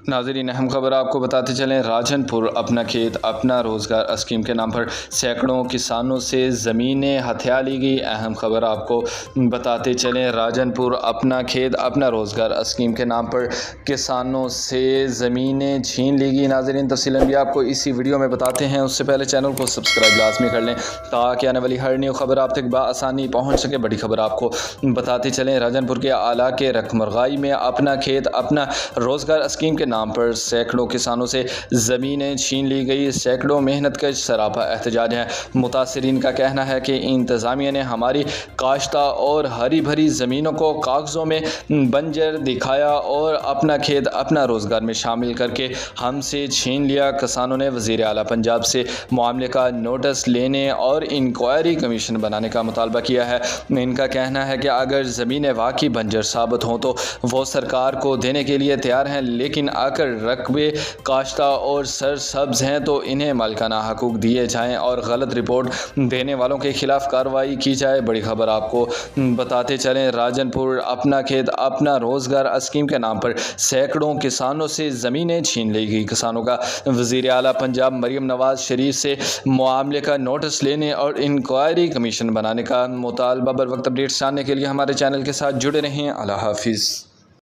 नाज़रीन, अहम खबर आपको बताते चलें। राजनपुर अपना खेत अपना रोज़गार स्कीम के नाम पर सैकड़ों किसानों से ज़मीनें हथिया ली गई। अहम खबर आपको बताते चलें। राजनपुर अपना खेत अपना रोज़गार स्कीम के नाम पर किसानों से ज़मीनें छीन ली गई। नाज़रीन, तफसीलन भी आपको इसी वीडियो में बताते हैं। उससे पहले चैनल को सब्सक्राइब लाजमी कर लें ताकि आने वाली हर न्यू खबर आप तक बआसानी पहुँच सके। बड़ी खबर आपको बताते चलें। राजनपुर के आला के रकमरगाई में अपना खेत अपना रोज़गार स्कीम के नाम पर सैकड़ों किसानों से ज़मीनें छीन ली गई। सैकड़ों मेहनत का सरापा एहतजाज है। मुतासरीन का कहना है कि इंतज़ामिया ने हमारी काश्ता और हरी भरी ज़मीनों को कागज़ों में बंजर दिखाया और अपना खेत अपना रोज़गार में शामिल करके हमसे छीन लिया। किसानों ने वज़ीर आला पंजाब से मामले का नोटिस लेने और इंक्वायरी कमीशन बनाने का मुतालबा किया है। इनका कहना है कि अगर ज़मीनें वाकई बंजर साबित हों तो वो सरकार को देने के लिए तैयार हैं, लेकिन अगर रकबे काश्ता और सरसब्ज़ हैं तो इन्हें मालिकाना हकूक़ दिए जाएं और गलत रिपोर्ट देने वालों के खिलाफ कार्रवाई की जाए। बड़ी खबर आपको बताते चलें। राजनपुर अपना खेत अपना रोज़गार स्कीम के नाम पर सैकड़ों किसानों से ज़मीनें छीन ली गई। किसानों का वज़ीर आला पंजाब मरीम नवाज़ शरीफ से मामले का नोटिस लेने और इंक्वायरी कमीशन बनाने का मुतालबा। बर वक्त अपडेट्स जानने के लिए हमारे चैनल के साथ जुड़े रहें। अल्लाह हाफिज़।